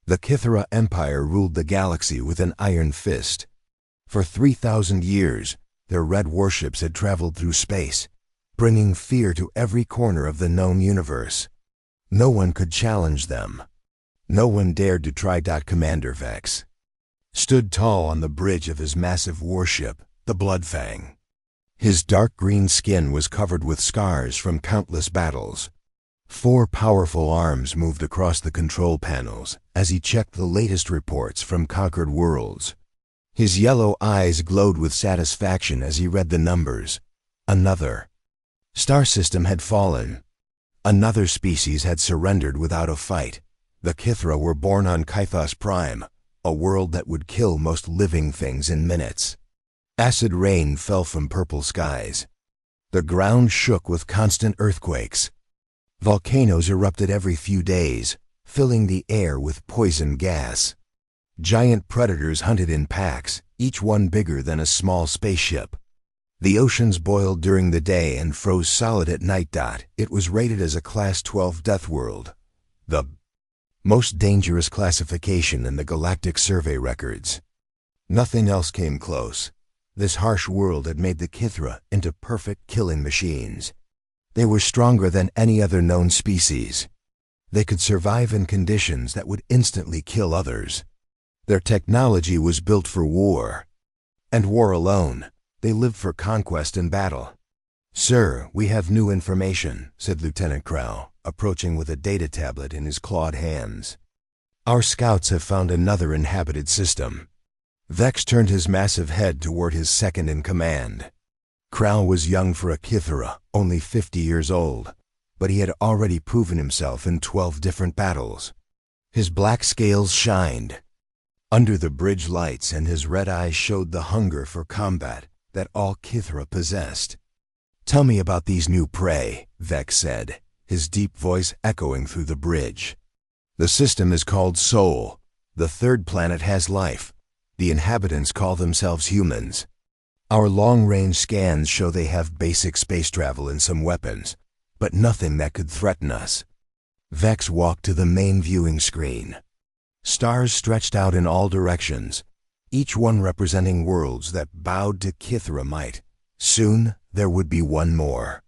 The Kythera Empire ruled the galaxy with an iron fist. For 3,000 years, their red warships had traveled through space, bringing fear to every corner of the known universe. No one could challenge them. No one dared to try. Commander Vex stood tall on the bridge of his massive warship, the Bloodfang. His dark green skin was covered with scars from countless battles. 4 powerful arms moved across the control panels as he checked the latest reports from conquered worlds. His yellow eyes glowed with satisfaction as he read the numbers. Another star system had fallen. Another species had surrendered without a fight. The Kythera were born on Kythos Prime, a world that would kill most living things in minutes. Acid rain fell from purple skies. The ground shook with constant earthquakes. Volcanoes erupted every few days, filling the air with poison gas. Giant predators hunted in packs, each one bigger than a small spaceship. The oceans boiled during the day and froze solid at night. It was rated as a Class 12 death world, the most dangerous classification in the Galactic Survey records. Nothing else came close. This harsh world had made the Kythera into perfect killing machines. They were stronger than any other known species. They could survive in conditions that would instantly kill others. Their technology was built for war. And war alone. They lived for conquest and battle. "Sir, we have new information," said Lieutenant Crow, approaching with a data tablet in his clawed hands. "Our scouts have found another inhabited system." Vex turned his massive head toward his second-in-command. Crow was young for a Kythera, only 50 years old, but he had already proven himself in 12 different battles. His black scales shined under the bridge lights, and his red eyes showed the hunger for combat that all Kythera possessed. "Tell me about these new prey," Vex said, his deep voice echoing through the bridge. "The system is called Sol. The 3rd planet has life. The inhabitants call themselves humans. Our long-range scans show they have basic space travel and some weapons, but nothing that could threaten us." Vex walked to the main viewing screen. Stars stretched out in all directions, each one representing worlds that bowed to Kythera might. Soon, there would be one more.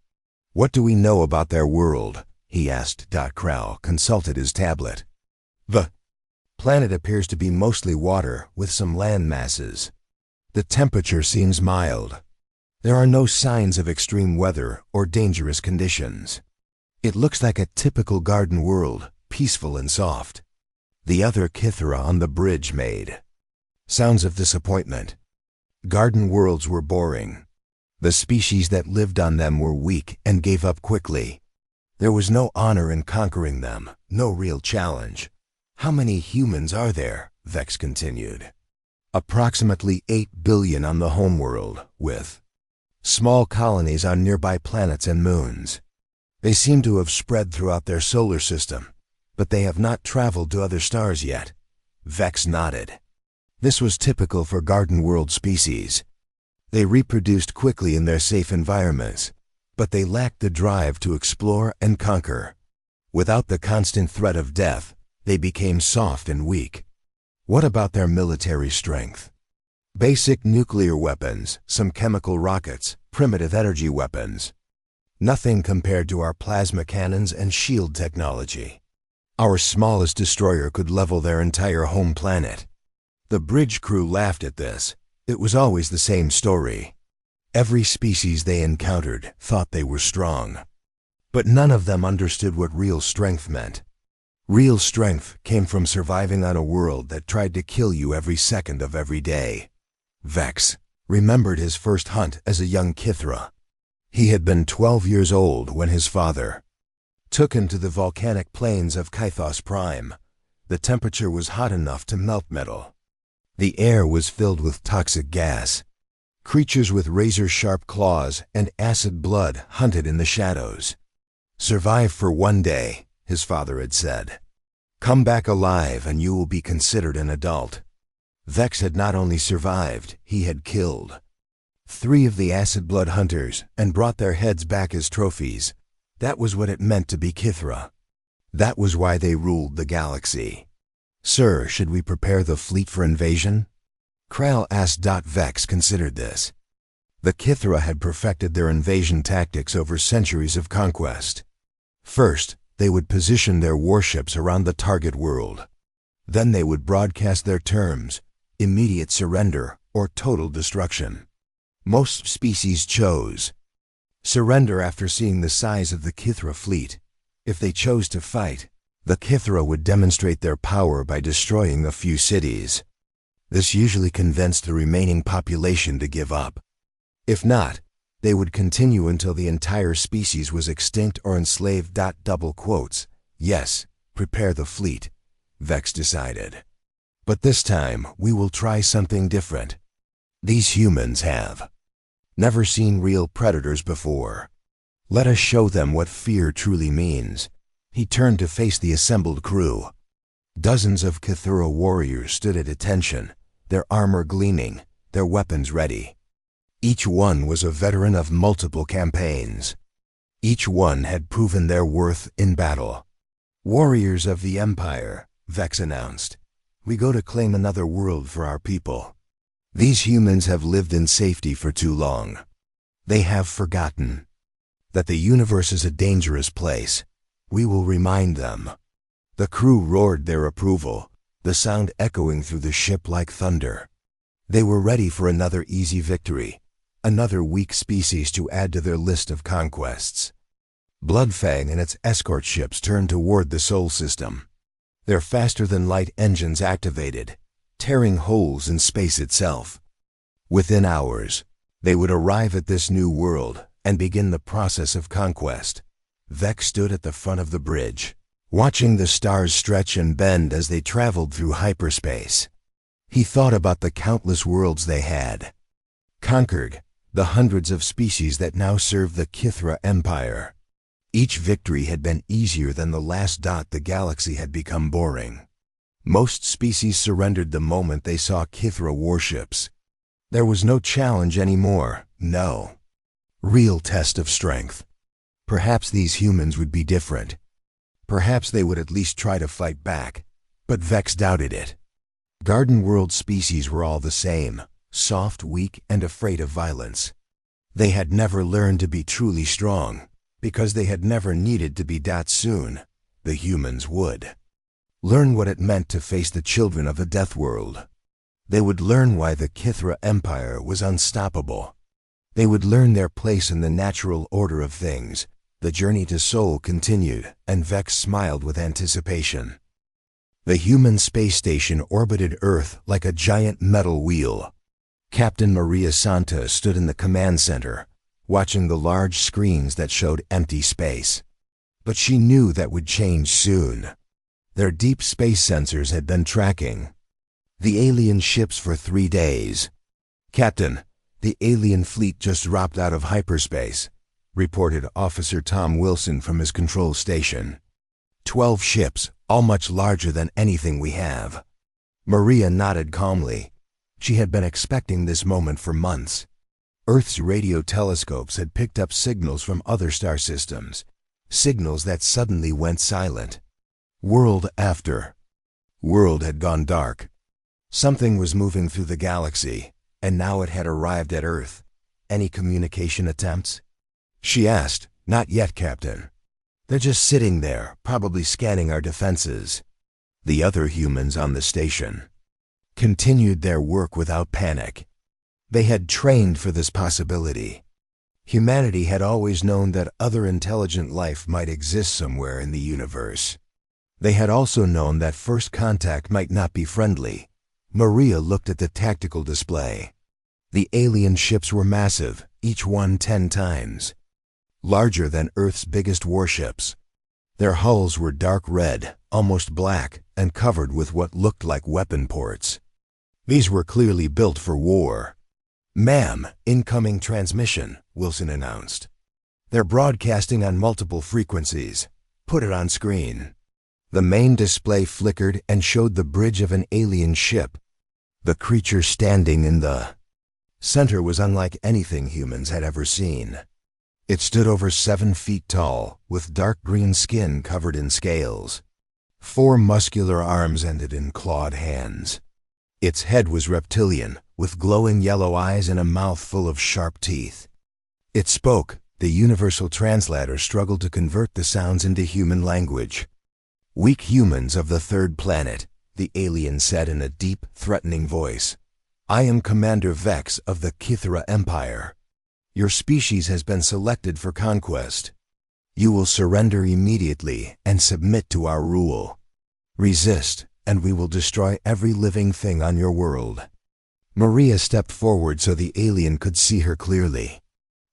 "What do we know about their world?" he asked. Crow consulted his tablet. "The planet appears to be mostly water with some land masses. The temperature seems mild. There are no signs of extreme weather or dangerous conditions. It looks like a typical garden world, peaceful and soft." The other Kythera on the bridge made sounds of disappointment. Garden worlds were boring. The species that lived on them were weak and gave up quickly. There was no honor in conquering them, no real challenge. "How many humans are there?" Vex continued. "Approximately 8 billion on the homeworld, with small colonies on nearby planets and moons. They seem to have spread throughout their solar system, but they have not traveled to other stars yet." Vex nodded. This was typical for garden world species. They reproduced quickly in their safe environments, but they lacked the drive to explore and conquer. Without the constant threat of death, they became soft and weak. "What about their military strength?" "Basic nuclear weapons, some chemical rockets, primitive energy weapons. Nothing compared to our plasma cannons and shield technology. Our smallest destroyer could level their entire home planet." The bridge crew laughed at this. It was always the same story. Every species they encountered thought they were strong. But none of them understood what real strength meant. Real strength came from surviving on a world that tried to kill you every second of every day. Vex remembered his first hunt as a young Kythera. He had been 12 years old when his father took him to the volcanic plains of Kythos Prime. The temperature was hot enough to melt metal. The air was filled with toxic gas. Creatures with razor-sharp claws and acid blood hunted in the shadows. "Survive for one day," his father had said. "Come back alive and you will be considered an adult." Vex had not only survived, he had killed 3 of the acid blood hunters and brought their heads back as trophies. That was what it meant to be Kythera. That was why they ruled the galaxy. "Sir, should we prepare the fleet for invasion?" Kral asked. Vex considered this. The Kithra had perfected their invasion tactics over centuries of conquest. First, they would position their warships around the target world. Then they would broadcast their terms: immediate surrender or total destruction. Most species chose surrender after seeing the size of the Kithra fleet. If they chose to fight, the Kithra would demonstrate their power by destroying a few cities. This usually convinced the remaining population to give up. If not, they would continue until the entire species was extinct or enslaved. Double quotes. Yes, prepare the fleet, Vex decided. But this time, we will try something different. These humans have never seen real predators before. Let us show them what fear truly means. He turned to face the assembled crew. Dozens of Kithura warriors stood at attention, their armor gleaming, their weapons ready. Each one was a veteran of multiple campaigns. Each one had proven their worth in battle. "Warriors of the Empire," Vex announced. "We go to claim another world for our people. These humans have lived in safety for too long. They have forgotten that the universe is a dangerous place. We will remind them." The crew roared their approval, the sound echoing through the ship like thunder. They were ready for another easy victory, another weak species to add to their list of conquests. Bloodfang and its escort ships turned toward the Sol system. Their faster-than-light engines activated, tearing holes in space itself. Within hours, they would arrive at this new world and begin the process of conquest. Vex stood at the front of the bridge, watching the stars stretch and bend as they traveled through hyperspace. He thought about the countless worlds they had conquered, the hundreds of species that now served the Kithra Empire. Each victory had been easier than the last. The galaxy had become boring. Most species surrendered the moment they saw Kithra warships. There was no challenge anymore, no real test of strength. Perhaps these humans would be different. Perhaps they would at least try to fight back, but Vex doubted it. Garden World species were all the same, soft, weak, and afraid of violence. They had never learned to be truly strong, because they had never needed to be. Soon, the humans would learn what it meant to face the children of the Deathworld. They would learn why the Kithra Empire was unstoppable. They would learn their place in the natural order of things. The journey to Sol continued, and Vex smiled with anticipation. The human space station orbited Earth like a giant metal wheel. Captain Maria Santa stood in the command center, watching the large screens that showed empty space. But she knew that would change soon. Their deep space sensors had been tracking the alien ships for 3 days. "Captain, the alien fleet just dropped out of hyperspace," reported Officer Tom Wilson from his control station. 12 ships, all much larger than anything we have. Maria nodded calmly. She had been expecting this moment for months. Earth's radio telescopes had picked up signals from other star systems, signals that suddenly went silent. World after world had gone dark. Something was moving through the galaxy, and now it had arrived at Earth. "Any communication attempts?" she asked. "Not yet, Captain. They're just sitting there, probably scanning our defenses." The other humans on the station continued their work without panic. They had trained for this possibility. Humanity had always known that other intelligent life might exist somewhere in the universe. They had also known that first contact might not be friendly. Maria looked at the tactical display. The alien ships were massive, each one 10 times larger than Earth's biggest warships. Their hulls were dark red, almost black, and covered with what looked like weapon ports. These were clearly built for war. "Ma'am, incoming transmission," Wilson announced. "They're broadcasting on multiple frequencies. Put it on screen." The main display flickered and showed the bridge of an alien ship. The creature standing in the center was unlike anything humans had ever seen. It stood over 7 feet tall, with dark green skin covered in scales. 4 muscular arms ended in clawed hands. Its head was reptilian, with glowing yellow eyes and a mouth full of sharp teeth. It spoke. The universal translator struggled to convert the sounds into human language. "Weak humans of the 3rd planet," the alien said in a deep, threatening voice. "I am Commander Vex of the Kithra Empire. Your species has been selected for conquest. You will surrender immediately and submit to our rule. Resist, and we will destroy every living thing on your world." Maria stepped forward so the alien could see her clearly.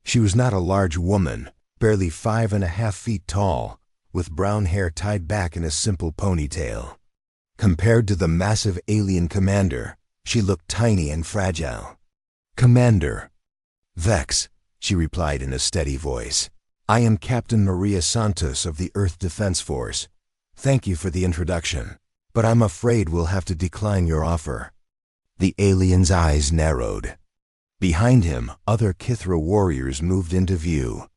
She was not a large woman, barely 5.5 feet tall, with brown hair tied back in a simple ponytail. Compared to the massive alien commander, she looked tiny and fragile. "Commander Vex," she replied in a steady voice. "I am Captain Maria Santos of the Earth Defense Force. Thank you for the introduction, but I'm afraid we'll have to decline your offer." The alien's eyes narrowed. Behind him, other Kithra warriors moved into view.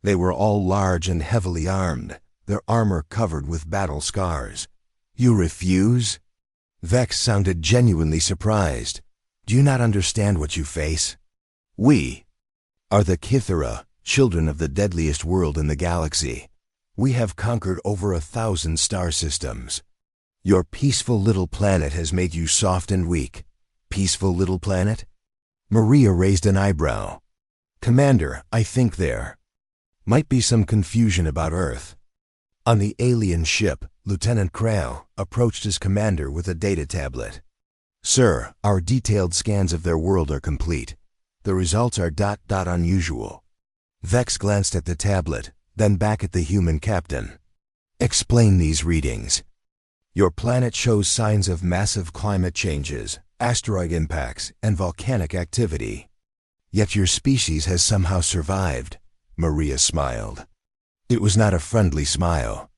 They were all large and heavily armed, their armor covered with battle scars. "You refuse?" Vex sounded genuinely surprised. "Do you not understand what you face? We are the Kithra, children of the deadliest world in the galaxy. We have conquered over 1,000 star systems. Your peaceful little planet has made you soft and weak. Peaceful little planet?" Maria raised an eyebrow. "Commander, I think there might be some confusion about Earth." On the alien ship, Lieutenant Krell approached his commander with a data tablet. "Sir, our detailed scans of their world are complete. The results are ... unusual." Vex glanced at the tablet, then back at the human captain. "Explain these readings." "Your planet shows signs of massive climate changes, asteroid impacts, and volcanic activity. Yet your species has somehow survived." Maria smiled. It was not a friendly smile.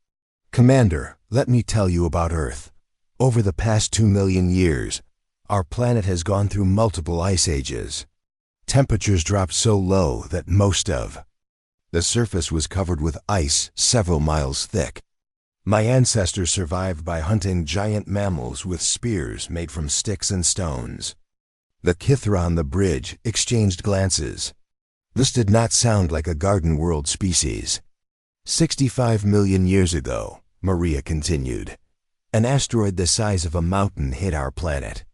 "Commander, let me tell you about Earth. Over the past 2 million years, our planet has gone through multiple ice ages. Temperatures dropped so low that most of the surface was covered with ice several miles thick. My ancestors survived by hunting giant mammals with spears made from sticks and stones." The Kithra on the bridge exchanged glances. This did not sound like a garden world species. 65 million years ago, Maria continued, an asteroid the size of a mountain hit our planet.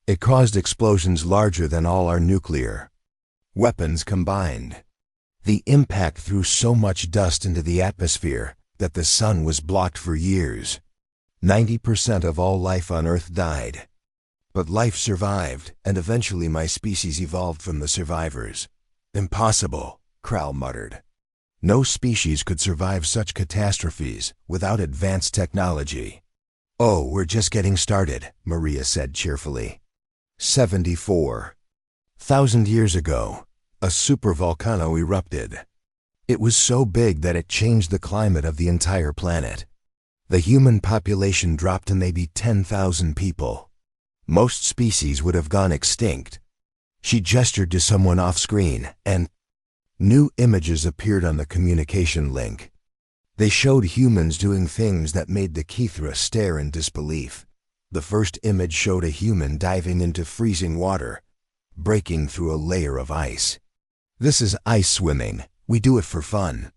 It caused explosions larger than all our nuclear weapons combined. The impact threw so much dust into the atmosphere that the sun was blocked for years. 90% of all life on Earth died. But life survived, and eventually my species evolved from the survivors. "Impossible," Krell muttered. "No species could survive such catastrophes without advanced technology." "Oh, we're just getting started," Maria said cheerfully. 74,000 years ago, a supervolcano erupted. It was so big that it changed the climate of the entire planet. The human population dropped to maybe 10,000 people. Most species would have gone extinct. She gestured to someone off-screen, and new images appeared on the communication link. They showed humans doing things that made the Kithra stare in disbelief. The first image showed a human diving into freezing water, breaking through a layer of ice. "This is ice swimming. We do it for fun."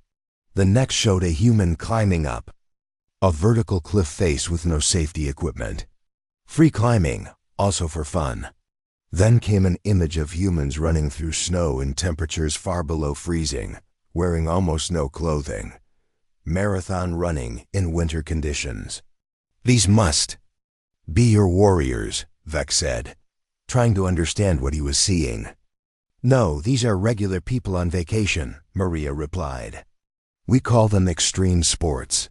The next showed a human climbing up a vertical cliff face with no safety equipment. "Free climbing, also for fun." Then came an image of humans running through snow in temperatures far below freezing, wearing almost no clothing. Marathon running in winter conditions. "These must be your warriors," Vex said, trying to understand what he was seeing. "No, these are regular people on vacation," Maria replied. "We call them extreme sports.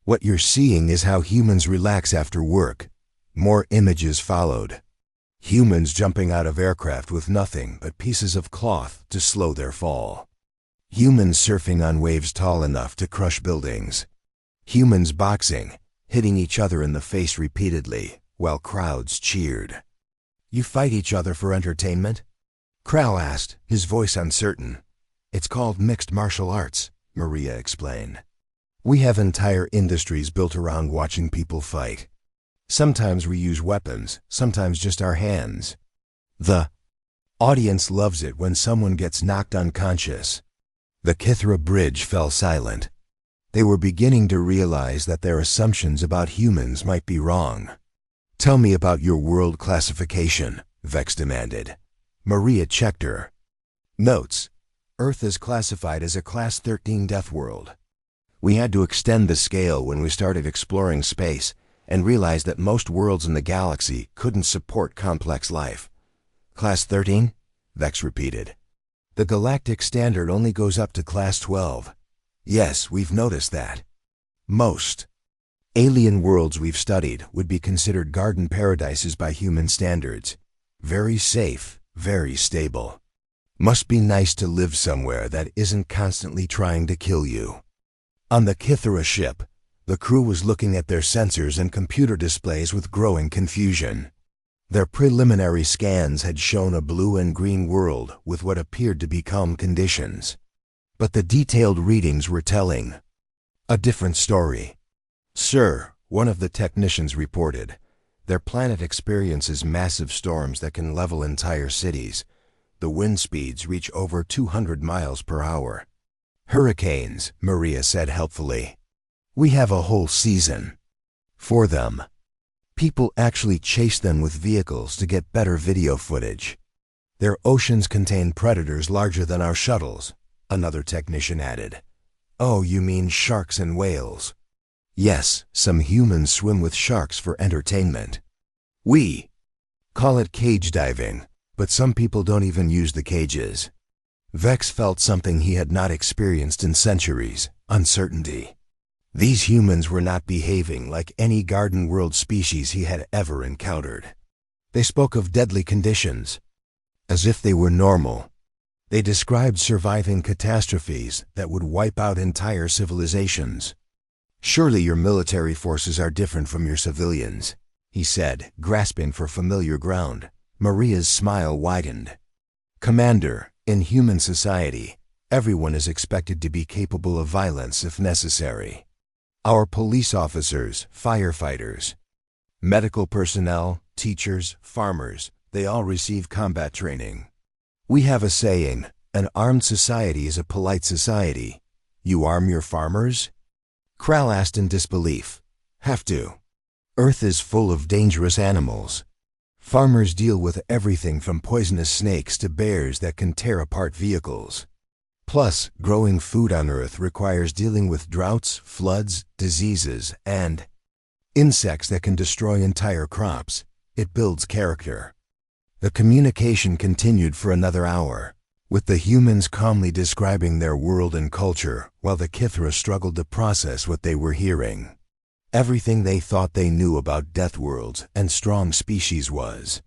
What you're seeing is how humans relax after work." More images followed. Humans jumping out of aircraft with nothing but pieces of cloth to slow their fall. Humans surfing on waves tall enough to crush buildings. Humans boxing, hitting each other in the face repeatedly, while crowds cheered. "You fight each other for entertainment?" Krell asked, his voice uncertain. "It's called mixed martial arts," Maria explained. We have entire industries built around watching people fight. Sometimes we use weapons, sometimes just our hands. The audience loves it when someone gets knocked unconscious. The Kithra bridge fell silent. They were beginning to realize that their assumptions about humans might be wrong. "Tell me about your world classification," Vex demanded. Maria checked her. Notes: Earth is classified as a Class 13 death world. We had to extend the scale when we started exploring space and realized that most worlds in the galaxy couldn't support complex life. Class 13? Vex repeated. The galactic standard only goes up to Class 12. Yes, we've noticed that. Most alien worlds we've studied would be considered garden paradises by human standards. Very safe, very stable. Must be nice to live somewhere that isn't constantly trying to kill you. On the Kithra ship, the crew was looking at their sensors and computer displays with growing confusion. Their preliminary scans had shown a blue and green world with what appeared to be calm conditions. But the detailed readings were telling a different story. "Sir," one of the technicians reported, "their planet experiences massive storms that can level entire cities. The wind speeds reach over 200 miles per hour. Hurricanes," Maria said helpfully. "We have a whole season for them. People actually chase them with vehicles to get better video footage. Their oceans contain predators larger than our shuttles," another technician added. "Oh, you mean sharks and whales?" "Yes, some humans swim with sharks for entertainment. We call it cage diving, but some people don't even use the cages." Vex felt something he had not experienced in centuries: uncertainty. These humans were not behaving like any garden world species he had ever encountered. They spoke of deadly conditions, as if they were normal. They described surviving catastrophes that would wipe out entire civilizations. "Surely your military forces are different from your civilians," he said, grasping for familiar ground. Maria's smile widened. "Commander, in human society, everyone is expected to be capable of violence if necessary. Our police officers, firefighters, medical personnel, teachers, farmers, they all receive combat training. We have a saying, an armed society is a polite society. You arm your farmers?" Kral asked in disbelief. "Have to. Earth is full of dangerous animals. Farmers deal with everything from poisonous snakes to bears that can tear apart vehicles. Plus, growing food on Earth requires dealing with droughts, floods, diseases, and insects that can destroy entire crops. It builds character." The communication continued for another hour, with the humans calmly describing their world and culture, while the Kithra struggled to process what they were hearing. Everything they thought they knew about death worlds and strong species was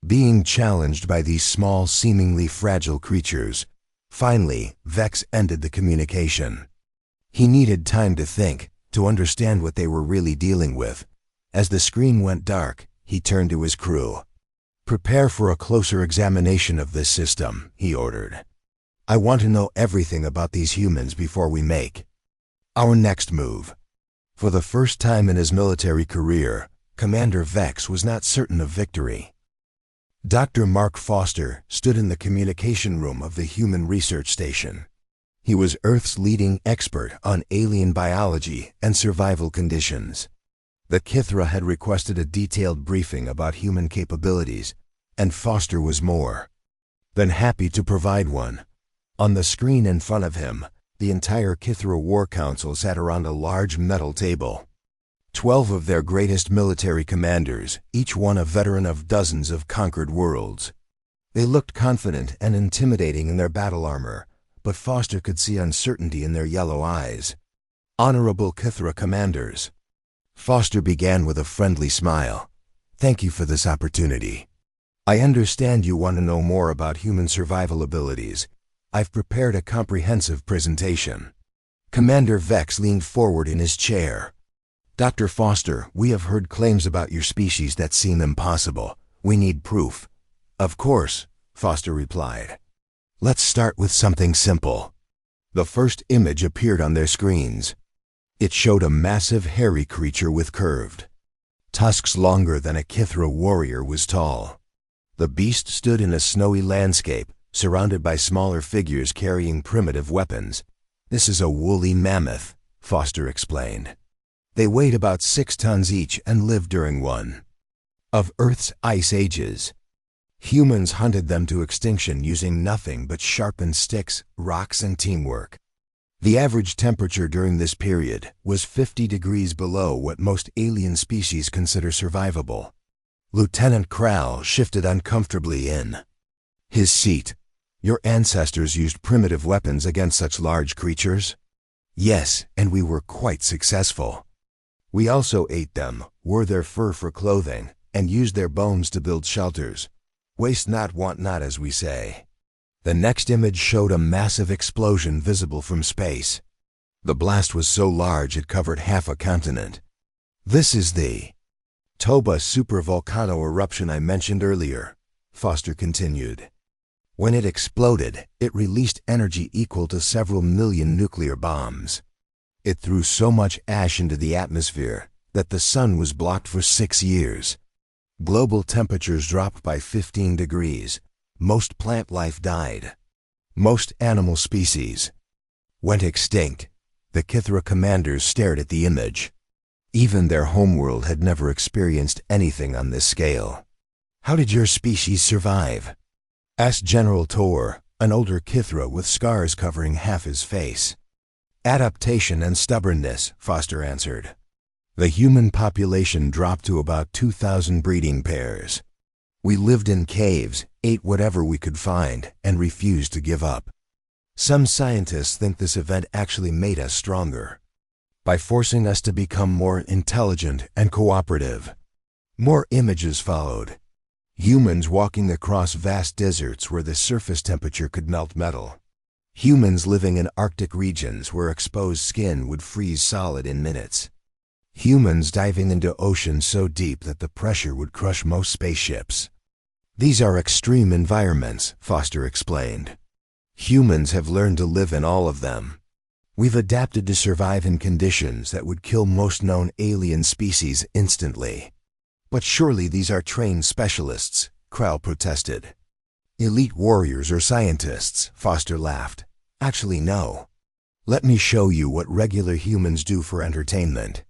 being challenged by these small, seemingly fragile creatures. Finally, Vex ended the communication. He needed time to think, to understand what they were really dealing with. As the screen went dark, he turned to his crew. "Prepare for a closer examination of this system," he ordered. "I want to know everything about these humans before we make our next move." For the first time in his military career, Commander Vex was not certain of victory. Dr. Mark Foster stood in the communication room of the Human Research Station. He was Earth's leading expert on alien biology and survival conditions. The Kithra had requested a detailed briefing about human capabilities, and Foster was more than happy to provide one. On the screen in front of him, the entire Kithra War Council sat around a large metal table. 12 of their greatest military commanders, each one a veteran of dozens of conquered worlds. They looked confident and intimidating in their battle armor, but Foster could see uncertainty in their yellow eyes. "Honorable Kithra commanders," Foster began with a friendly smile, "thank you for this opportunity. I understand you want to know more about human survival abilities. I've prepared a comprehensive presentation." Commander Vex leaned forward in his chair. "Dr. Foster, we have heard claims about your species that seem impossible. We need proof." "Of course," Foster replied. "Let's start with something simple." The first image appeared on their screens. It showed a massive hairy creature with curved tusks longer than a HFY warrior was tall. The beast stood in a snowy landscape, surrounded by smaller figures carrying primitive weapons. "This is a woolly mammoth," Foster explained. "They weighed about 6 tons each and lived during one of Earth's ice ages. Humans hunted them to extinction using nothing but sharpened sticks, rocks, and teamwork. The average temperature during this period was 50 degrees below what most alien species consider survivable." Lieutenant Krall shifted uncomfortably in his seat. "Your ancestors used primitive weapons against such large creatures?" "Yes, and we were quite successful. We also ate them, wore their fur for clothing, and used their bones to build shelters. Waste not, want not, as we say." The next image showed a massive explosion visible from space. The blast was so large it covered half a continent. "This is the Toba supervolcano eruption I mentioned earlier," Foster continued. "When it exploded, it released energy equal to several million nuclear bombs. It threw so much ash into the atmosphere that the sun was blocked for 6 years. Global temperatures dropped by 15 degrees. Most plant life died. Most animal species went extinct." The HFY commanders stared at the image. Even their homeworld had never experienced anything on this scale. "How did your species survive?" asked General Tor, an older HFY with scars covering half his face. "Adaptation and stubbornness," Foster answered. "The human population dropped to about 2,000 breeding pairs. We lived in caves, ate whatever we could find, and refused to give up. Some scientists think this event actually made us stronger by forcing us to become more intelligent and cooperative." More images followed. Humans walking across vast deserts where the surface temperature could melt metal. Humans living in Arctic regions where exposed skin would freeze solid in minutes. Humans diving into oceans so deep that the pressure would crush most spaceships. "These are extreme environments," Foster explained. "Humans have learned to live in all of them. We've adapted to survive in conditions that would kill most known alien species instantly." "But surely these are trained specialists," Krall protested. "Elite warriors or scientists," Foster laughed. "Actually, no. Let me show you what regular humans do for entertainment."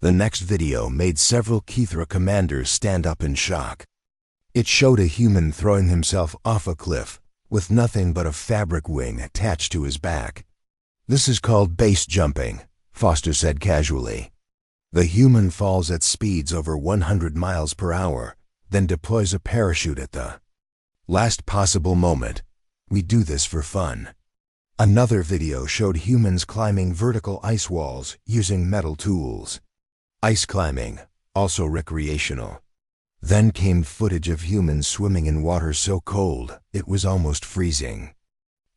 The next video made several HFY commanders stand up in shock. It showed a human throwing himself off a cliff with nothing but a fabric wing attached to his back. "This is called base jumping," Foster said casually. "The human falls at speeds over 100 miles per hour, then deploys a parachute at the last possible moment. We do this for fun." Another video showed humans climbing vertical ice walls using metal tools. Ice climbing, also recreational. Then came footage of humans swimming in water so cold it was almost freezing.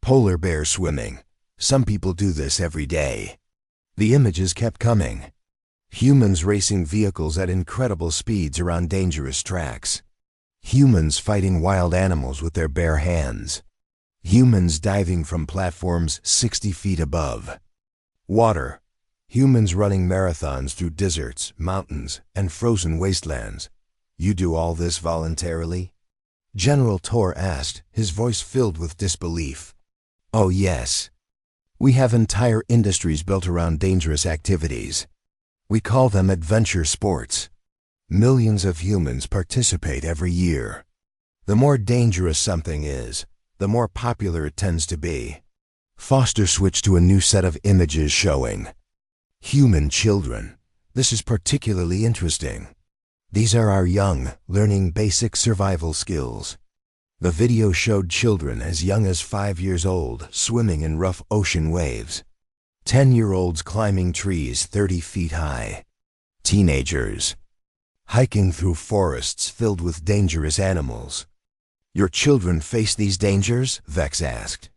Polar bear swimming. Some people do this every day. The images kept coming. Humans racing vehicles at incredible speeds around dangerous tracks. Humans fighting wild animals with their bare hands. Humans diving from platforms 60 feet above. Water. Humans running marathons through deserts, mountains, and frozen wastelands. "You do all this voluntarily?" General Tor asked, his voice filled with disbelief. "Oh yes. We have entire industries built around dangerous activities. We call them adventure sports. Millions of humans participate every year. The more dangerous something is, the more popular it tends to be." Foster switched to a new set of images showing human children. "This is particularly interesting. These are our young, learning basic survival skills." The video showed children as young as 5 years old swimming in rough ocean waves. 10-year-olds climbing trees 30 feet high. Teenagers hiking through forests filled with dangerous animals. "Your children face these dangers?" Vex asked.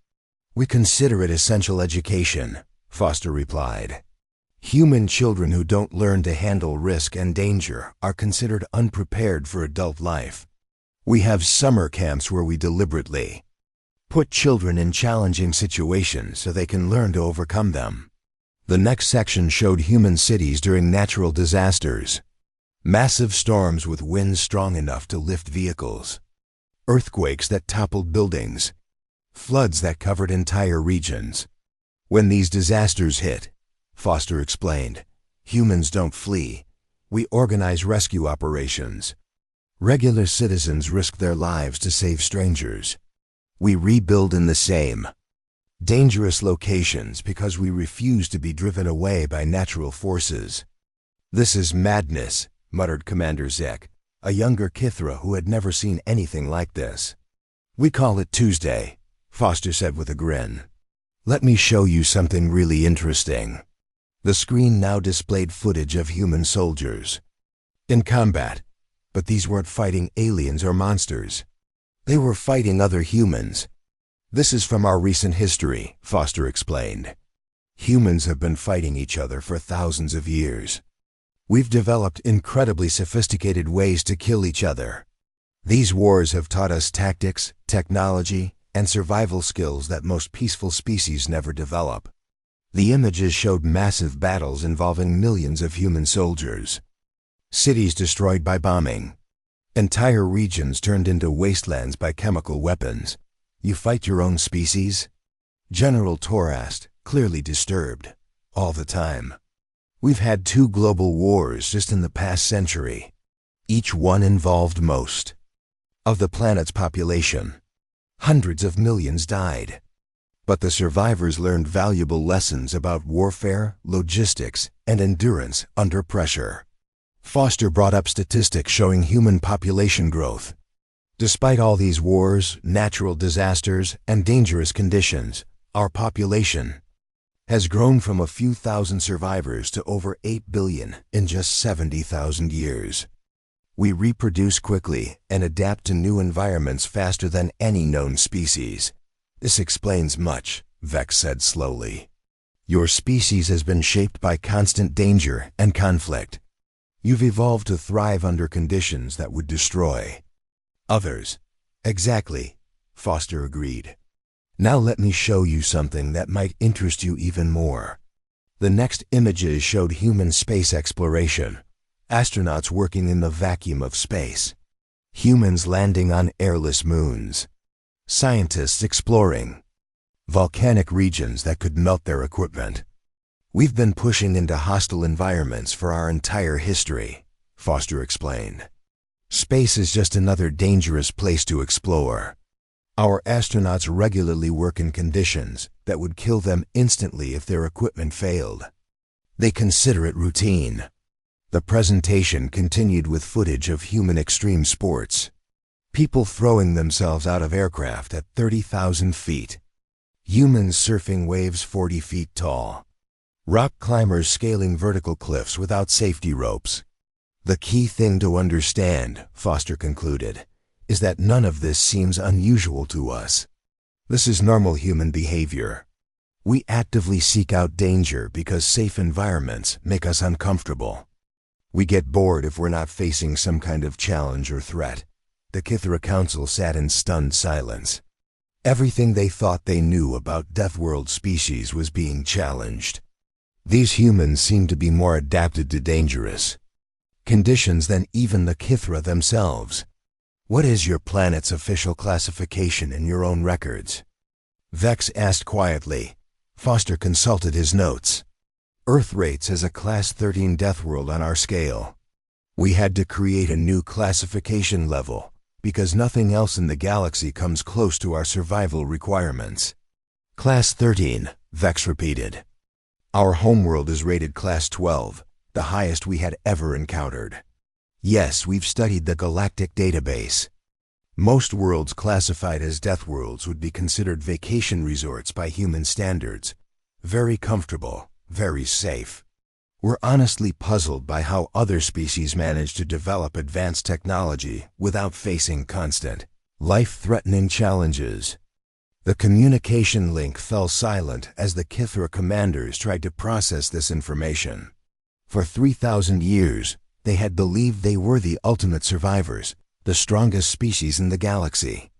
"We consider it essential education," Foster replied. "Human children who don't learn to handle risk and danger are considered unprepared for adult life. We have summer camps where we deliberately put children in challenging situations so they can learn to overcome them. The next section showed human cities during natural disasters. Massive storms with winds strong enough to lift vehicles. Earthquakes that toppled buildings. Floods that covered entire regions. When these disasters hit, Foster explained, humans don't flee. We organize rescue operations. Regular citizens risk their lives to save strangers. We rebuild in the same dangerous locations because we refuse to be driven away by natural forces. This is madness, muttered Commander Zek, a younger Kithra who had never seen anything like this. We call it Tuesday, Foster said with a grin. Let me show you something really interesting. The screen now displayed footage of human soldiers in combat, but these weren't fighting aliens or monsters. They were fighting other humans. This is from our recent history, Foster explained. Humans have been fighting each other for thousands of years. We've developed incredibly sophisticated ways to kill each other. These wars have taught us tactics, technology, and survival skills that most peaceful species never develop. The images showed massive battles involving millions of human soldiers. Cities destroyed by bombing. Entire regions turned into wastelands by chemical weapons. You fight your own species? General Tor asked, clearly disturbed. All the time. We've had 2 global wars just in the past century. Each one involved most of the planet's population. Hundreds of millions died. But the survivors learned valuable lessons about warfare, logistics, and endurance under pressure. Foster brought up statistics showing human population growth. Despite all these wars, natural disasters, and dangerous conditions, our population has grown from a few thousand survivors to over 8 billion in just 70,000 years. We reproduce quickly and adapt to new environments faster than any known species. This explains much, Vex said slowly. Your species has been shaped by constant danger and conflict. You've evolved to thrive under conditions that would destroy others. Exactly, Foster agreed. Now let me show you something that might interest you even more. The next images showed human space exploration. Astronauts working in the vacuum of space. Humans landing on airless moons. Scientists exploring volcanic regions that could melt their equipment. We've been pushing into hostile environments for our entire history, Foster explained. Space is just another dangerous place to explore. Our astronauts regularly work in conditions that would kill them instantly if their equipment failed. They consider it routine. The presentation continued with footage of human extreme sports. People throwing themselves out of aircraft at 30,000 feet. Humans surfing waves 40 feet tall. Rock climbers scaling vertical cliffs without safety ropes. The key thing to understand, Foster concluded, is that none of this seems unusual to us. This is normal human behavior. We actively seek out danger because safe environments make us uncomfortable. We get bored if we're not facing some kind of challenge or threat. The Kithra Council sat in stunned silence. Everything they thought they knew about Deathworld species was being challenged. These humans seemed to be more adapted to dangerous conditions than even the Kithra themselves. What is your planet's official classification in your own records? Vex asked quietly. Foster consulted his notes. Earth rates as a Class 13 Deathworld on our scale. We had to create a new classification level because nothing else in the galaxy comes close to our survival requirements. Class 13, Vex repeated. Our homeworld is rated Class 12, the highest we had ever encountered. Yes, we've studied the Galactic database. Most worlds classified as Deathworlds would be considered vacation resorts by human standards. Very comfortable, very safe. We're honestly puzzled by how other species manage to develop advanced technology without facing constant, life-threatening challenges. The communication link fell silent as the Kithra commanders tried to process this information. For 3,000 years, they had believed they were the ultimate survivors, the strongest species in the galaxy.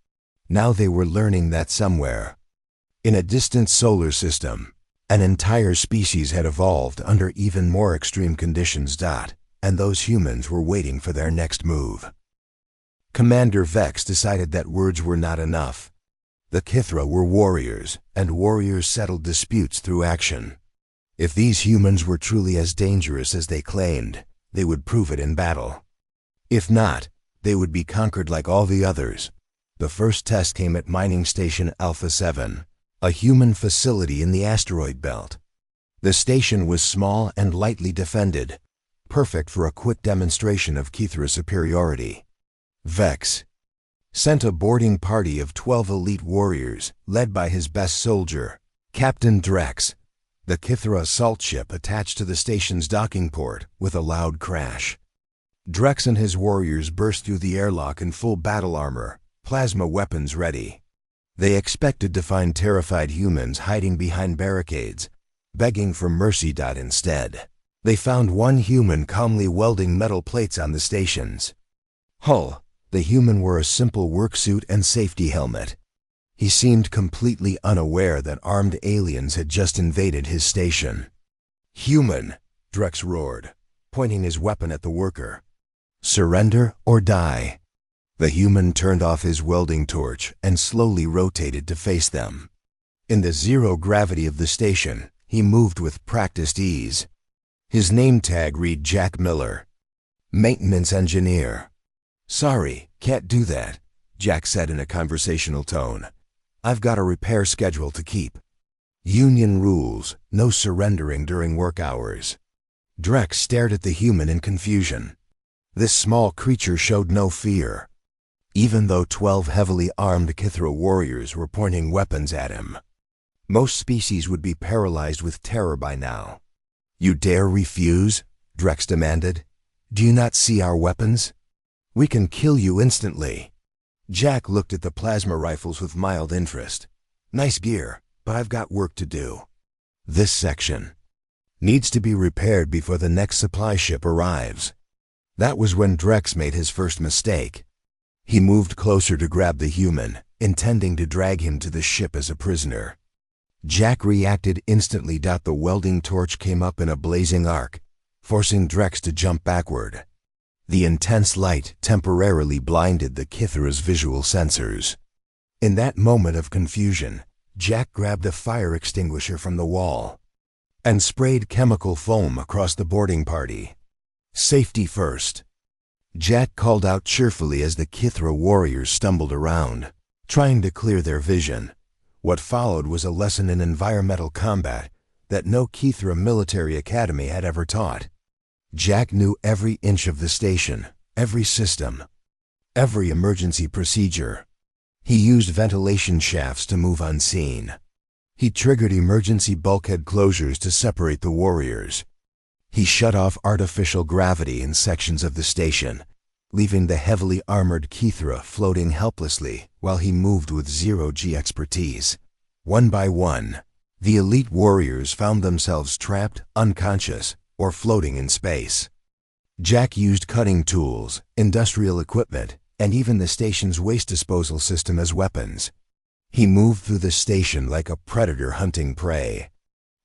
Now they were learning that somewhere, in a distant solar system, An entire species had evolved under even more extreme conditions. And those humans were waiting for their next move. Commander Vex decided that words were not enough. The Kithra were warriors, and warriors settled disputes through action. If these humans were truly as dangerous as they claimed, they would prove it in battle. If not, they would be conquered like all the others. The first test came at Mining Station Alpha 7, a human facility in the asteroid belt. The station was small and lightly defended, perfect for a quick demonstration of Kithra superiority. Vex sent a boarding party of 12 elite warriors, led by his best soldier, Captain Drex. The Kithra assault ship attached to the station's docking port with a loud crash. Drex and his warriors burst through the airlock in full battle armor, plasma weapons ready. They expected to find terrified humans hiding behind barricades, begging for mercy. Instead, they found one human calmly welding metal plates on the station's hull. The human wore a simple worksuit and safety helmet. He seemed completely unaware that armed aliens had just invaded his station. "Human," Drex roared, pointing his weapon at the worker. "Surrender or die." The human turned off his welding torch and slowly rotated to face them. In the zero gravity of the station, he moved with practiced ease. His name tag read Jack Miller, maintenance engineer. "Sorry, can't do that," Jack said in a conversational tone. "I've got a repair schedule to keep." Union rules, no surrendering during work hours. Drex stared at the human in confusion. This small creature showed no fear, even though 12 heavily armed Kithra warriors were pointing weapons at him. Most species would be paralyzed with terror by now. "You dare refuse?" Drex demanded. "Do you not see our weapons? We can kill you instantly." Jack looked at the plasma rifles with mild interest. "Nice gear, but I've got work to do. This section needs to be repaired before the next supply ship arrives." That was when Drex made his first mistake. He moved closer to grab the human, intending to drag him to the ship as a prisoner. Jack reacted instantly. The welding torch came up in a blazing arc, forcing Drex to jump backward. The intense light temporarily blinded the Kithra's visual sensors. In that moment of confusion, Jack grabbed a fire extinguisher from the wall and sprayed chemical foam across the boarding party. "Safety first," Jack called out cheerfully as the Kithra warriors stumbled around, trying to clear their vision. What followed was a lesson in environmental combat that no Kithra military academy had ever taught. Jack knew every inch of the station, every system, every emergency procedure. He used ventilation shafts to move unseen. He triggered emergency bulkhead closures to separate the warriors. He shut off artificial gravity in sections of the station, leaving the heavily armored Kithra floating helplessly while he moved with zero-G expertise. One by one, the elite warriors found themselves trapped, unconscious, or floating in space. Jack used cutting tools, industrial equipment, and even the station's waste disposal system as weapons. He moved through the station like a predator hunting prey.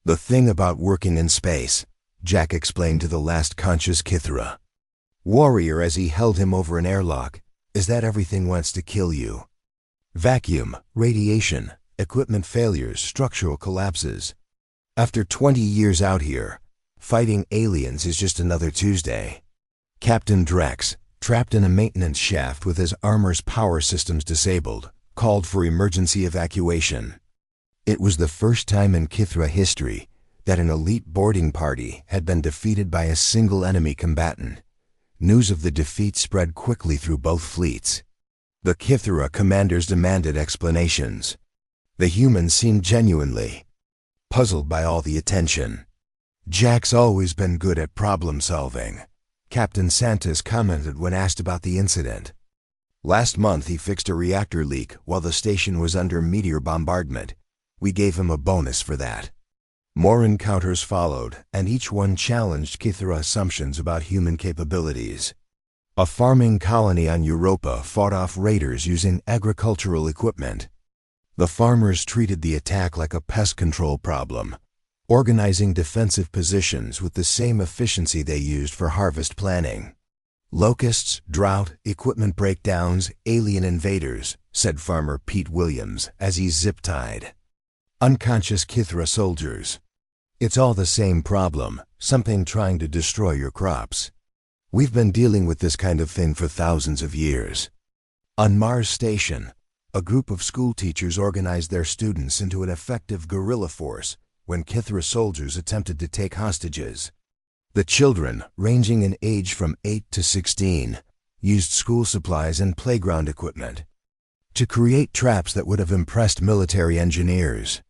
"The thing about working in space," Jack explained to the last conscious Kithra warrior as he held him over an airlock, "is that everything wants to kill you. Vacuum, radiation, equipment failures, structural collapses. After 20 years out here, fighting aliens is just another Tuesday." Captain Drex, trapped in a maintenance shaft with his armor's power systems disabled, called for emergency evacuation. It was the first time in Kithra history that an elite boarding party had been defeated by a single enemy combatant. News of the defeat spread quickly through both fleets. The Kithra commanders demanded explanations. The humans seemed genuinely puzzled by all the attention. "Jack's always been good at problem solving," Captain Santos commented when asked about the incident. "Last month he fixed a reactor leak while the station was under meteor bombardment. We gave him a bonus for that." More encounters followed, and each one challenged Kithra assumptions about human capabilities. A farming colony on Europa fought off raiders using agricultural equipment. The farmers treated the attack like a pest control problem, organizing defensive positions with the same efficiency they used for harvest planning. "Locusts, drought, equipment breakdowns, alien invaders," said farmer Pete Williams as he zip-tied. "Unconscious Kithra soldiers. It's all the same problem, something trying to destroy your crops. We've been dealing with this kind of thing for thousands of years." On Mars Station, a group of school teachers organized their students into an effective guerrilla force when Kithra soldiers attempted to take hostages. The children, ranging in age from 8 to 16, used school supplies and playground equipment to create traps that would have impressed military engineers.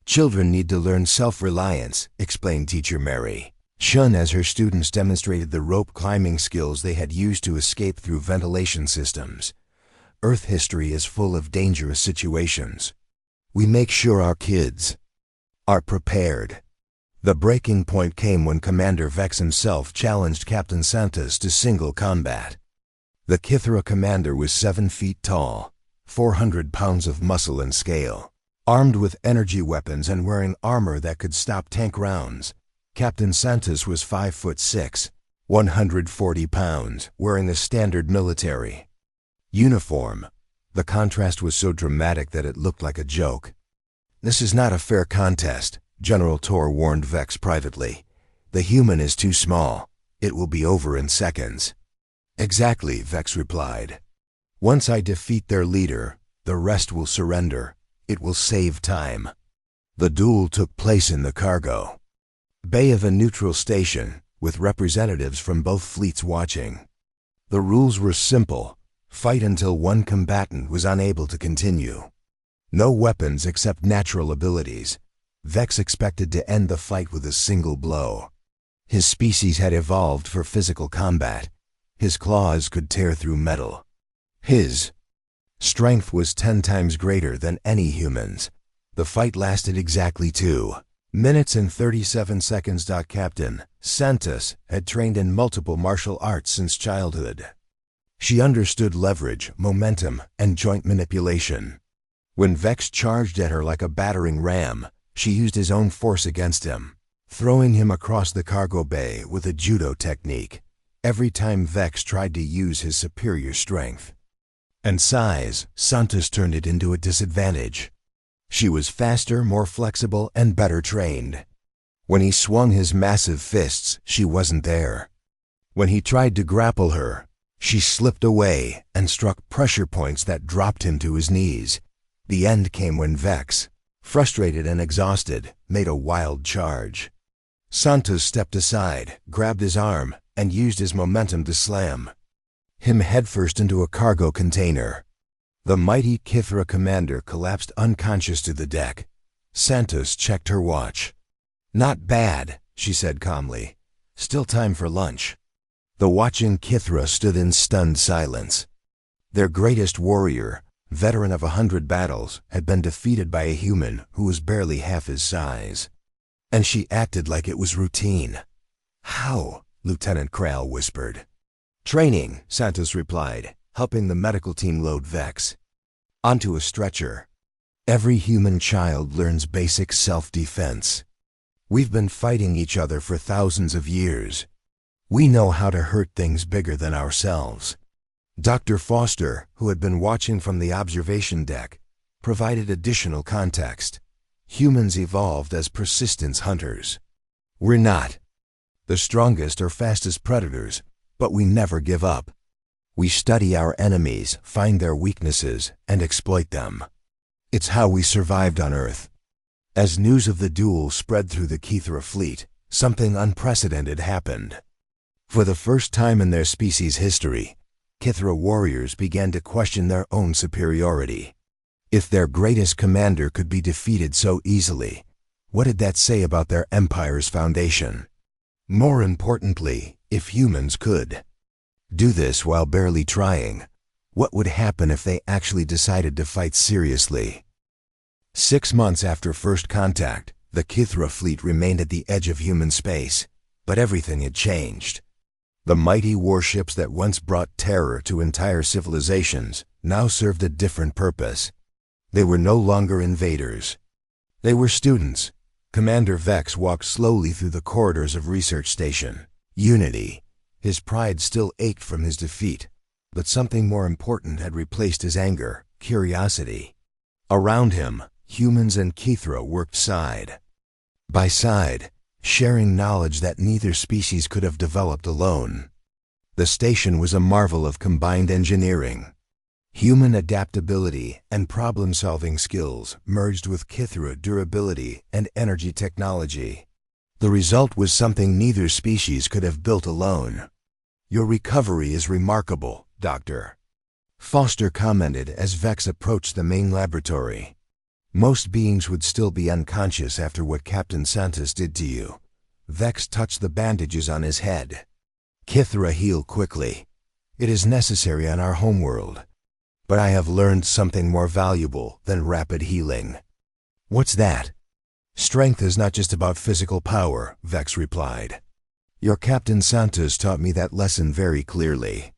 "Children need to learn self-reliance," explained teacher Mary Shun as her students demonstrated the rope climbing skills they had used to escape through ventilation systems. "Earth history is full of dangerous situations. We make sure our kids are prepared." The breaking point came when Commander Vex himself challenged Captain Santos to single combat. The Kithra commander was 7 feet tall, 400 pounds of muscle and scale. Armed with energy weapons and wearing armor that could stop tank rounds, Captain Santos was 5'6", 140 pounds, wearing a standard military uniform. The contrast was so dramatic that it looked like a joke. "This is not a fair contest," General Tor warned Vex privately. "The human is too small. It will be over in seconds." "Exactly," Vex replied. "Once I defeat their leader, the rest will surrender. It will save time." The duel took place in the cargo bay of a neutral station, with representatives from both fleets watching. The rules were simple: fight until one combatant was unable to continue. No weapons except natural abilities. Vex expected to end the fight with a single blow. His species had evolved for physical combat. His claws could tear through metal. His strength was 10 times greater than any human's. The fight lasted exactly 2 minutes and 37 seconds. Captain Santos had trained in multiple martial arts since childhood. She understood leverage, momentum, and joint manipulation. When Vex charged at her like a battering ram, she used his own force against him, throwing him across the cargo bay with a judo technique every time Vex tried to use his superior strength and size. Santos turned it into a disadvantage. She was faster, more flexible, and better trained. When he swung his massive fists, she wasn't there. When he tried to grapple her, she slipped away and struck pressure points that dropped him to his knees. The end came when Vex, frustrated and exhausted, made a wild charge. Santos stepped aside, grabbed his arm, and used his momentum to slam him headfirst into a cargo container. The mighty Kithra commander collapsed unconscious to the deck. Santos checked her watch. "Not bad," she said calmly. "Still time for lunch." The watching Kithra stood in stunned silence. Their greatest warrior, veteran of 100 battles, had been defeated by a human who was barely half his size. And she acted like it was routine. "How?" Lieutenant Kral whispered. "Training," Santos replied, helping the medical team load Vex onto a stretcher. "Every human child learns basic self-defense. We've been fighting each other for thousands of years. We know how to hurt things bigger than ourselves." Dr. Foster, who had been watching from the observation deck, provided additional context. "Humans evolved as persistence hunters. We're not the strongest or fastest predators, but we never give up. We study our enemies, find their weaknesses, and exploit them. It's how we survived on Earth." As news of the duel spread through the Kithra fleet, something unprecedented happened. For the first time in their species' history, Kithra warriors began to question their own superiority. If their greatest commander could be defeated so easily, what did that say about their empire's foundation? More importantly, if humans could do this while barely trying, what would happen if they actually decided to fight seriously? 6 months after first contact, the Kithra fleet remained at the edge of human space, but everything had changed. The mighty warships that once brought terror to entire civilizations now served a different purpose. They were no longer invaders. They were students, Commander Vex walked slowly through the corridors of Research Station Unity. His pride still ached from his defeat, but something more important had replaced his anger: curiosity. Around him, humans and Kithra worked side by side, sharing knowledge that neither species could have developed alone. The station was a marvel of combined engineering. Human adaptability and problem-solving skills merged with Kithra durability and energy technology. The result was something neither species could have built alone. "Your recovery is remarkable, Doctor," Foster commented as Vex approached the main laboratory. "Most beings would still be unconscious after what Captain Santos did to you." Vex touched the bandages on his head. "Kithra heal quickly. It is necessary on our homeworld. But I have learned something more valuable than rapid healing." "What's that?" "Strength is not just about physical power," Vex replied. "Your Captain Santos taught me that lesson very clearly."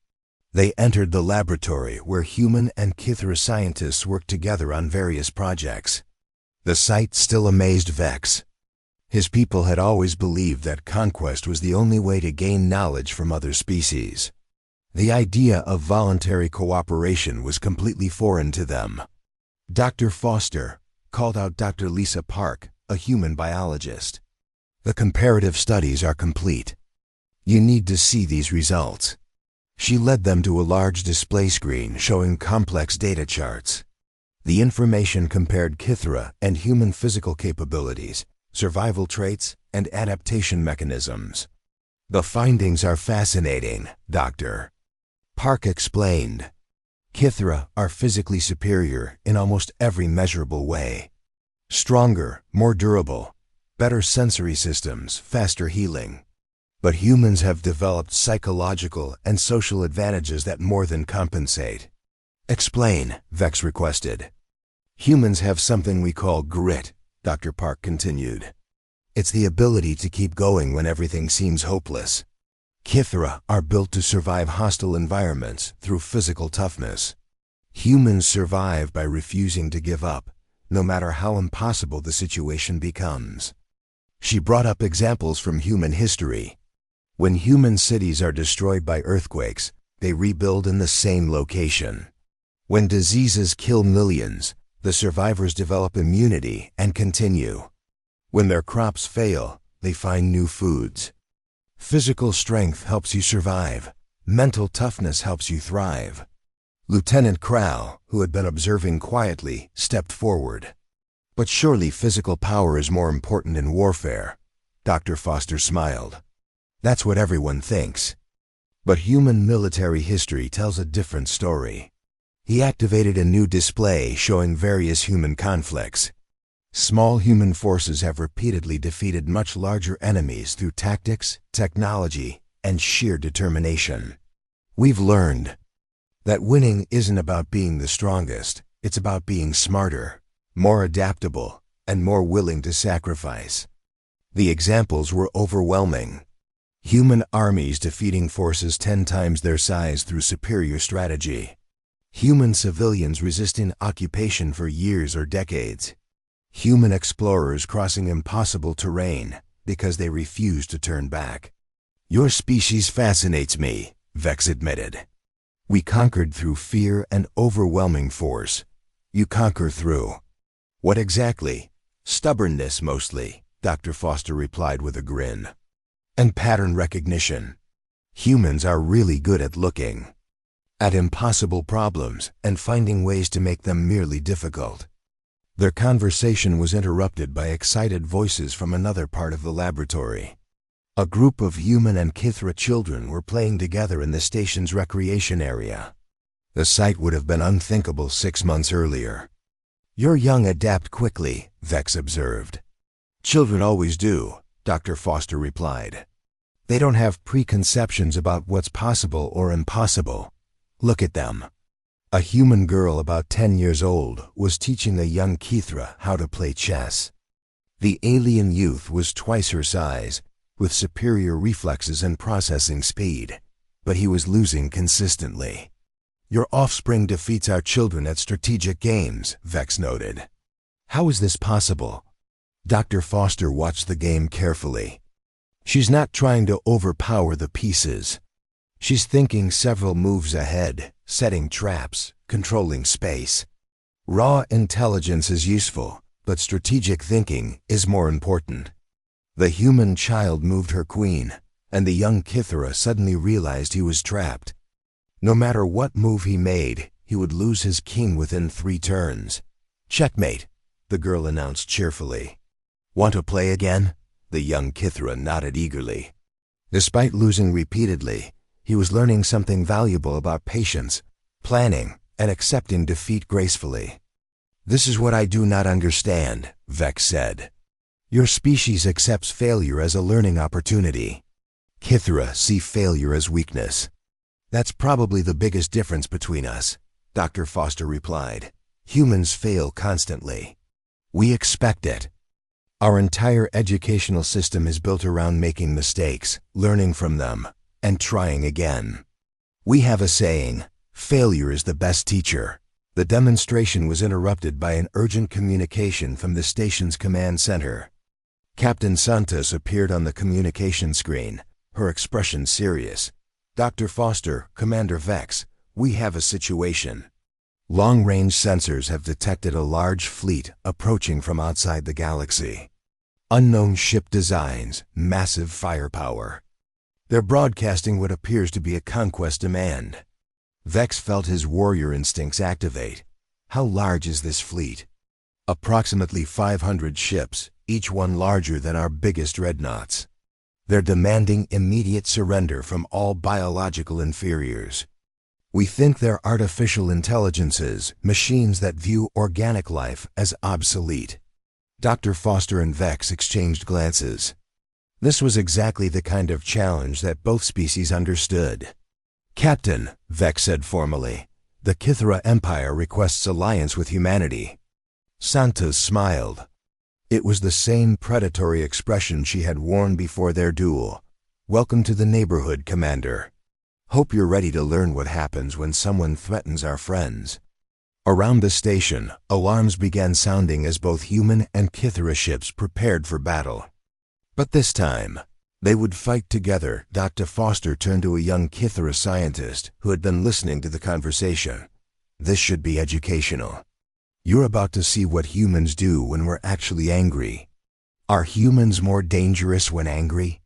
They entered the laboratory where human and Kithra scientists worked together on various projects. The sight still amazed Vex. His people had always believed that conquest was the only way to gain knowledge from other species. The idea of voluntary cooperation was completely foreign to them. "Dr. Foster," called out Dr. Lisa Park, a human biologist. "The comparative studies are complete. You need to see these results." She led them to a large display screen showing complex data charts. The information compared Kithra and human physical capabilities, survival traits, and adaptation mechanisms. "The findings are fascinating, Doctor," Park explained. "Kithra are physically superior in almost every measurable way. Stronger, more durable, better sensory systems, faster healing. But humans have developed psychological and social advantages that more than compensate." "Explain," Vex requested. "Humans have something we call grit," Dr. Park continued. "It's the ability to keep going when everything seems hopeless. Kithra are built to survive hostile environments through physical toughness. Humans survive by refusing to give up, no matter how impossible the situation becomes." She brought up examples from human history. When human cities are destroyed by earthquakes, they rebuild in the same location. When diseases kill millions, the survivors develop immunity and continue. When their crops fail, they find new foods. Physical strength helps you survive. Mental toughness helps you thrive. Lieutenant Crow, who had been observing quietly, stepped forward. "But surely physical power is more important in warfare." Dr. Foster smiled. "That's what everyone thinks. But human military history tells a different story." He activated a new display showing various human conflicts. Small human forces have repeatedly defeated much larger enemies through tactics, technology, and sheer determination. "We've learned that winning isn't about being the strongest, it's about being smarter, more adaptable, and more willing to sacrifice." The examples were overwhelming. Human armies defeating forces 10 times their size through superior strategy. Human civilians resisting occupation for years or decades. Human explorers crossing impossible terrain because they refused to turn back. "Your species fascinates me," Vex admitted. "We conquered through fear and overwhelming force. You conquer through—" "What exactly?" "Stubbornness, mostly," Dr. Foster replied with a grin. "And pattern recognition. Humans are really good at looking at impossible problems and finding ways to make them merely difficult." Their conversation was interrupted by excited voices from another part of the laboratory. A group of human and Kithra children were playing together in the station's recreation area. The sight would have been unthinkable 6 months earlier. "Your young adapt quickly," Vex observed. "Children always do," Dr. Foster replied. "They don't have preconceptions about what's possible or impossible. Look at them." A human girl about 10 years old was teaching the young Kithra how to play chess. The alien youth was twice her size, with superior reflexes and processing speed, but he was losing consistently. "Your offspring defeats our children at strategic games," Vex noted. "How is this possible?" Dr. Foster watched the game carefully. She's not trying to overpower the pieces. She's thinking several moves ahead, setting traps, controlling space. Raw intelligence is useful, but strategic thinking is more important. The human child moved her queen, and the young Kithra suddenly realized he was trapped. No matter what move he made, he would lose his king within 3 turns. "Checkmate," the girl announced cheerfully. "Want to play again?" The young Kithra nodded eagerly. Despite losing repeatedly, he was learning something valuable about patience, planning, and accepting defeat gracefully. "This is what I do not understand," Vex said. "Your species accepts failure as a learning opportunity. Kithra see failure as weakness." "That's probably the biggest difference between us," Dr. Foster replied. "Humans fail constantly. We expect it. Our entire educational system is built around making mistakes, learning from them, and trying again. We have a saying, 'Failure is the best teacher.'" The demonstration was interrupted by an urgent communication from the station's command center. Captain Santos appeared on the communication screen, her expression serious. "Dr. Foster, Commander Vex, we have a situation. Long-range sensors have detected a large fleet approaching from outside the galaxy. Unknown ship designs, massive firepower. They're broadcasting what appears to be a conquest demand." Vex felt his warrior instincts activate. "How large is this fleet?" "Approximately 500 ships, each one larger than our biggest dreadnoughts. They're demanding immediate surrender from all biological inferiors. We think they're artificial intelligences, machines that view organic life as obsolete." Dr. Foster and Vex exchanged glances. This was exactly the kind of challenge that both species understood. "Captain," Vex said formally, "the Kithra Empire requests alliance with humanity." Santos smiled. It was the same predatory expression she had worn before their duel. "Welcome to the neighborhood, Commander. Hope you're ready to learn what happens when someone threatens our friends." Around the station, alarms began sounding as both human and Kithra ships prepared for battle. But this time, they would fight together. Dr. Foster turned to a young Kithra scientist who had been listening to the conversation. "This should be educational. You're about to see what humans do when we're actually angry." "Are humans more dangerous when angry?"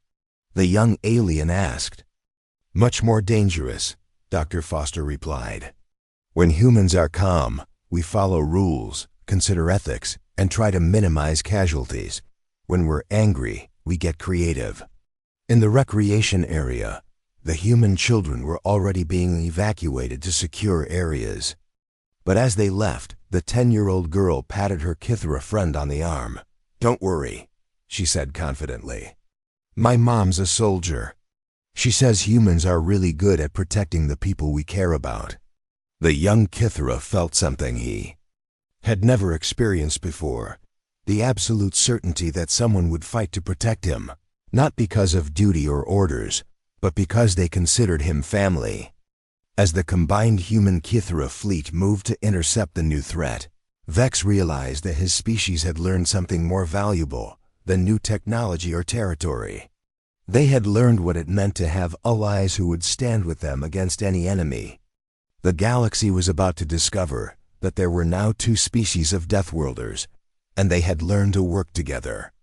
the young alien asked. "Much more dangerous," Dr. Foster replied. "When humans are calm, we follow rules, consider ethics, and try to minimize casualties. When we're angry, we get creative." In the recreation area, the human children were already being evacuated to secure areas. But as they left, the 10-year-old girl patted her Kithra friend on the arm. "Don't worry," she said confidently. "My mom's a soldier. She says humans are really good at protecting the people we care about." The young Kithra felt something he had never experienced before, the absolute certainty that someone would fight to protect him, not because of duty or orders, but because they considered him family. As the combined human-Kithra fleet moved to intercept the new threat, Vex realized that his species had learned something more valuable than new technology or territory. They had learned what it meant to have allies who would stand with them against any enemy. The galaxy was about to discover that there were now 2 species of Deathworlders, and they had learned to work together.